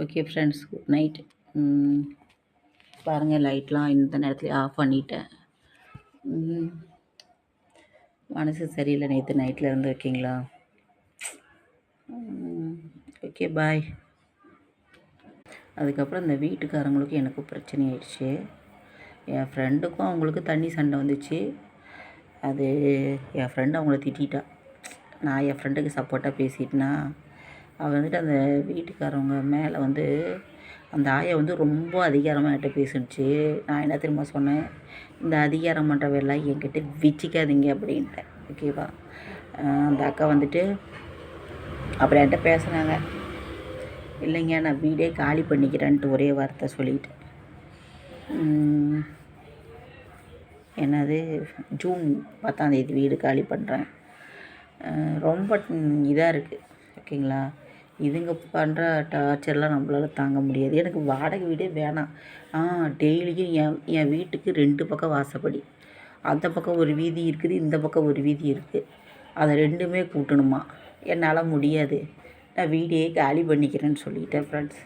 Okay friends, good night. பாருங்கள், லைட்லாம் இந்த நேரத்தில் ஆஃப் பண்ணிட்டேன். மனசு சரியில்லை, நேற்று நைட்டில் இருந்து. ஓகேங்களா? ஓகே, பாய். அதுக்கப்புறம் இந்த வீட்டுக்காரங்களுக்கும் எனக்கும் பிரச்சனை ஆயிடுச்சு. என் ஃப்ரெண்டுக்கும் அவங்களுக்கு தண்ணி சண்டை வந்துச்சு. அது என் ஃப்ரெண்டு அவங்கள திட்டா. நான் என் ஃப்ரெண்டுக்கு சப்போர்ட்டாக பேசிட்டேன்னா, அவள் வந்துட்டு அந்த வீட்டுக்காரவங்க மேலே வந்து அந்த ஆயை வந்து ரொம்ப அதிகாரமாக என்கிட்ட பேசிடுச்சு. நான் என்ன தெரியுமா சொன்னேன், இந்த அதிகாரம் பண்ணுறவெல்லாம் என்கிட்ட வச்சிக்காதீங்க அப்படின்ட்டேன். ஓகேவா? அந்த அக்கா வந்துட்டு அப்புறம் என்கிட்ட பேசுனாங்க. இல்லைங்க, நான் வீடே காலி பண்ணிக்கிறேன்ட்டு ஒரே வார்த்தை சொல்லிட்டேன். என்னது, ஜூன் 10ஆம் தேதி வீடு காலி பண்ணுறேன். ரொம்ப இதாக இருக்குது. ஓகேங்களா? இதுங்க பண்ணுற டார்ச்சர்லாம் நம்மளால் தாங்க முடியாது. எனக்கு வாடகை வீடே வேணாம். டெய்லியும் என் வீட்டுக்கு 2 பக்கம் வாசப்படி. அந்த பக்கம் ஒரு வீதி இருக்குது, இந்த பக்கம் ஒரு வீதி இருக்குது. அதை 2மே கூட்டணுமா? என்னால் முடியாது. நான் வீடையே காலி பண்ணிக்கிறேன்னு சொல்லிட்டேன் ஃப்ரெண்ட்ஸ்.